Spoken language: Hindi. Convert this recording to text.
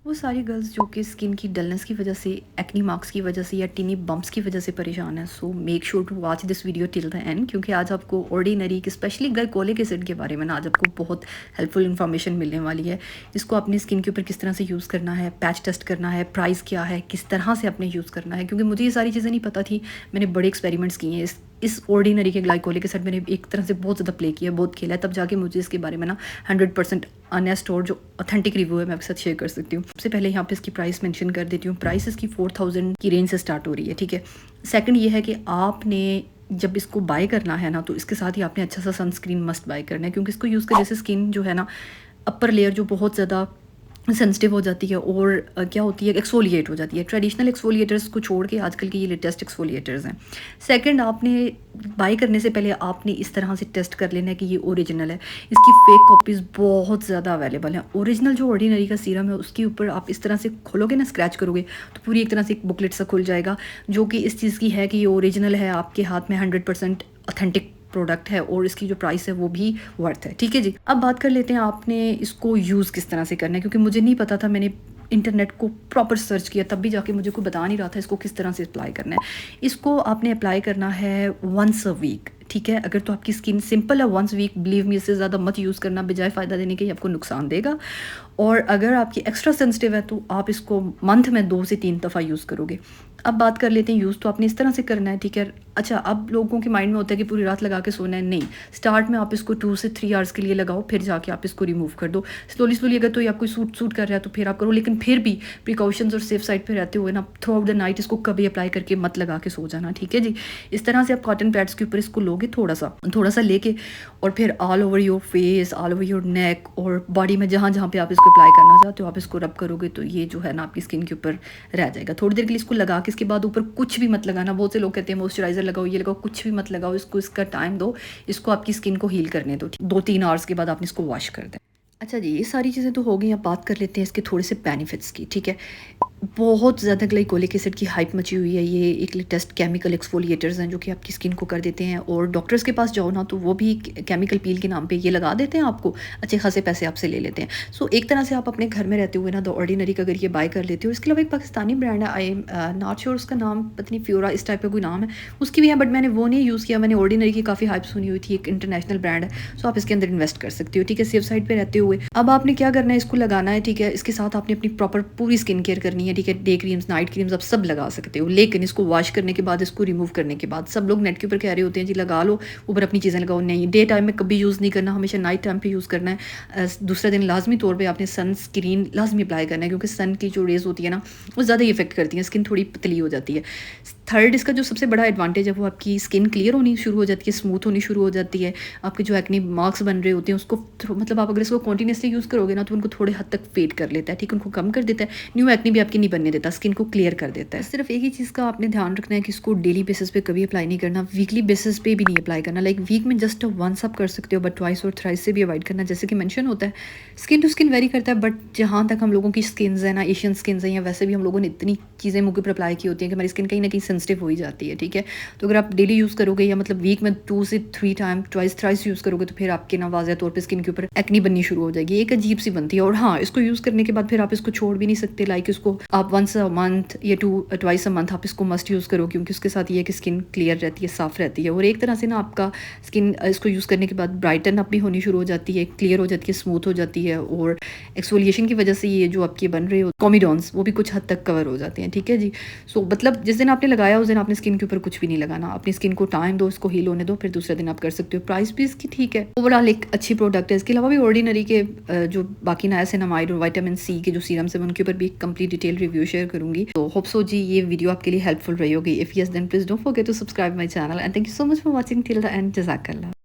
वो सारी गर्ल्स जो कि स्किन की डलनेस की वजह से, एक्नी मार्क्स की वजह से या टिनी बम्प्स की वजह से परेशान है, so make sure to watch this video till the end, क्योंकि आज आपको ऑर्डिनरी स्पेशली ग्लाइकोलिक एसिड के बारे में ना आज आपको बहुत हेल्पफुल इन्फॉर्मेशन मिलने वाली है। इसको अपनी स्किन के ऊपर किस तरह से यूज़ करना है, पैच टेस्ट करना है, प्राइस क्या है, किस तरह से अपने यूज़ करना है, क्योंकि मुझे ये सारी चीज़ें नहीं पता थी। मैंने बड़े एक्सपेरिमेंट्स किए हैं इस ऑर्डिनरी के ग्लाइकोलिक एसिड मैंने एक तरह से बहुत ज़्यादा प्ले किया, बहुत खेला है, तब जाके मुझे इसके बारे में ना 100% ऑनेस्ट और जो ऑथेंटिक रिव्यू है मैं आपके साथ शेयर कर सकती हूँ। सबसे पहले यहाँ पे इसकी प्राइस मेंशन कर देती हूँ। प्राइस इसकी 4000 की रेंज से स्टार्ट हो रही है, ठीक है। सेकंड ये है कि आपने जब इसको बाय करना है ना, तो इसके साथ ही आपने अच्छा सा सनस्क्रीन मस्ट बाय करना है, क्योंकि इसको यूज़ करने से स्किन जो है ना, अपर लेयर जो बहुत ज़्यादा सेंसिटिव हो जाती है और क्या होती है, एक्सफोलिएट हो जाती है। ट्रेडिशनल एक्सफोलिएटर्स को छोड़ के आजकल के ये लेटेस्ट एक्सफोलिएटर्स हैं। सेकंड, आपने बाय करने से पहले आपने इस तरह से टेस्ट कर लेना है कि ये ओरिजिनल है। इसकी फेक कॉपीज़ बहुत ज़्यादा अवेलेबल हैं। ओरिजिनल जो ऑर्डिनरी का सीरम है उसके ऊपर आप इस तरह से खोलोगे ना, स्क्रैच करोगे तो पूरी एक तरह से एक बुकलेट सा खुल जाएगा जो कि इस चीज़ की है कि ये ओरिजिनल है, आपके हाथ में 100% ऑथेंटिक प्रोडक्ट है और इसकी जो प्राइस है वो भी वर्थ है, ठीक है जी। अब बात कर लेते हैं आपने इसको यूज़ किस तरह से करना है, क्योंकि मुझे नहीं पता था। मैंने इंटरनेट को प्रॉपर सर्च किया, तब भी जाके मुझे कोई बता नहीं रहा था इसको किस तरह से अप्लाई करना है। इसको आपने अप्लाई करना है वंस अ वीक, ठीक है। अगर तो आपकी स्किन सिंपल है, वंस वीक, बिलीव मी, इससे ज़्यादा मत यूज़ करना, बजाय फ़ायदा देने के ये आपको नुकसान देगा। और अगर आपकी एक्स्ट्रा सेंसिटिव है तो आप इसको मंथ में 2 से 3 दफ़ा यूज़ करोगे। अब बात कर लेते हैं यूज़ तो आपने इस तरह से करना है, ठीक है। अच्छा, अब लोगों के माइंड में होता है कि पूरी रात लगा के सोना है। नहीं, स्टार्ट में आप इसको 2 से 3 आवर्स के लिए लगाओ, फिर जाके आप इसको रिमूव कर दो स्लोली स्लोली। अगर तो ये आपको सूट कर रहा है तो फिर आप करो, लेकिन फिर भी प्रिकॉशंस और सेफ साइड पे रहते हुए ना, थ्रू आउट द नाइट इसको कभी अप्लाई करके मत लगा के सो जाना, ठीक है जी। इस तरह से आप कॉटन पैड्स के ऊपर इसको लोगे थोड़ा सा लेके, और फिर all over your face, all over your neck और बॉडी में जहाँ जहाँ पे आप इसको अप्लाई करना चाहते हो आप इसको रब करोगे तो ये जो है ना आपकी स्किन के ऊपर रह जाएगा। थोड़ी देर के लिए इसको लगा के इसके बाद ऊपर कुछ भी मत लगाना। बहुत से लोग कहते हैं मॉइस्चराइजर लगाओ, ये लगाओ, कुछ भी मत लगाओ। इसको इसका टाइम दो, इसको आपकी स्किन को हील करने दो। 2-3 आवर्स के बाद आपने इसको वॉश कर दें। अच्छा जी, ये सारी चीज़ें तो हो गई। अब बात कर लेते हैं इसके थोड़े से बेनिफिट्स की, ठीक है। बहुत ज़्यादा ग्लाइकोलिक एसिड की हाइप मची हुई है। ये एक लेटेस्ट केमिकल एक्सफोलिएटर्स हैं जो कि आपकी स्किन को कर देते हैं, और डॉक्टर्स के पास जाओ ना तो वो भी केमिकल पील के नाम पे ये लगा देते हैं, आपको अच्छे खासे पैसे आपसे ले लेते हैं। सो एक तरह से आप अपने घर में रहते हुए ना द ऑर्डिनरी का अगर ये बाय कर लेते हो। इसके अलावा एक पाकिस्तानी ब्रांड है, आई एम नॉट श्योर उसका नाम, पता नहीं फ्योरा इस टाइप का कोई नाम है, उसकी भी है, बट मैंने वो नहीं यूज़ किया। मैंने ऑर्डिनरी की काफ़ी हाइप सुनी हुई थी। एक इंटरनेशनल ब्रांड है, सो आप इसके अंदर इन्वेस्ट कर सकते हो, ठीक है, सेफ साइड पर रहते हुए। अब आपने क्या करना है, इसको लगाना है, ठीक है। इसके साथ आपने अपनी प्रॉपर पूरी स्किन केयर करनी है, ठीक है। डे क्रीम्स, नाइट क्रीम्स आप सब लगा सकते हो, लेकिन इसको वॉश करने के बाद, इसको रिमूव करने के बाद, सब लोग नेट के ऊपर कह रहे होते हैं जी लगा लो ऊपर अपनी चीज़ें लगाओ। नहीं, डे टाइम में कभी यूज़ नहीं करना, हमेशा नाइट टाइम पे यूज़ करना है। दूसरा दिन लाजमी तौर पे आपने सन स्क्रीन लाजमी अप्लाई करना है, क्योंकि सन की जो रेज होती है ना वो ज़्यादा इफेक्ट करती है, स्किन थोड़ी पतली हो जाती है। थर्ड, इसका जो सबसे बड़ा एडवांटेज है वो आपकी स्किन क्लियर होनी शुरू हो जाती है, स्मूथ होनी शुरू हो जाती है। आपके जो एक्ने मार्क्स बन रहे होते हैं उसको मतलब आप अगर इसको कॉन्टीन्यूसली यूज़ करोगे ना तो उनको थोड़े हद तक फेड कर लेता है, ठीक है, उनको कम कर देता है। न्यू एक्ने भी आपकी नहीं बनने देता, स्किन को क्लियर कर देता है। सिर्फ एक ही चीज़ का आपने ध्यान रखना है कि इसको डेली बेसिस पे कभी अप्लाई नहीं करना, वीकली बेसिस पे भी नहीं अप्लाई करना। लाइक वीक में जस्ट वंस आप कर सकते हो, बट ट्वाइस और थ्राइस से भी अवॉइड करना, जैसे कि मेंशन होता है। स्किन टू स्किन वेरी करता है, बट जहाँ तक हम लोगों की स्किन्स है ना, एशियन स्किन्स हैं, या वैसे भी हम लोगों ने इतनी चीज़ें मुँह पर अप्लाई की होती हैं कि हमारी स्किन कहीं ना कहीं सेंसिटिव हो ही जाती है, ठीक है। तो अगर आप डेली यूज़ करोगे या मतलब वीक में 2 से 3 टाइम, ट्वाइस थ्राइस यूज़ करोगे तो फिर आपके ना वाज़ेह तौर पे स्किन के ऊपर एक्नी बननी शुरू हो जाएगी, एक अजीब सी बनती है। और हाँ, इसको यूज़ करने के बाद फिर आप इसको छोड़ भी नहीं सकते। लाइक इसको आप वंस अ मंथ या ट्वाइस अ मंथ आप इसको मस्ट यूज़ करो, क्योंकि उसके साथ ये है कि स्किन क्लियर रहती है, साफ़ रहती है, और एक तरह से ना आपका स्किन इसको यूज़ करने के बाद ब्राइटन अप भी होनी शुरू हो जाती है, क्लियर हो जाती है, स्मूथ हो जाती है, और एक्सफोलिएशन की वजह से ये जो आपके बन रहे हो कॉमिडॉन्स वो भी कुछ हद तक कवर हो जाते हैं, ठीक है जी। सो मतलब जिस दिन आपने लगाया उस दिन आपने स्किन के ऊपर कुछ भी नहीं लगाना, अपनी स्किन को टाइम दो, इसको हील होने दो, फिर दूसरे दिन आप कर सकते हो। प्राइस भी इसकी ठीक है, ओवरऑल एक अच्छी प्रोडक्ट है। इसके अलावा भी ऑर्डिनरी के जो बाकी नायासिनामाइड और विटामिन सी के जो सीरम्स हैं उनके ऊपर भी एक कंप्लीट डिटेल रिव्यू शेयर करूंगी। तो होप सो जी ये वीडियो आपके लिए हेल्पफुल रही होगी। If yes then please don't forget to subscribe my channel, and thank you so much for watching till the end. जज़ाकल्लाह।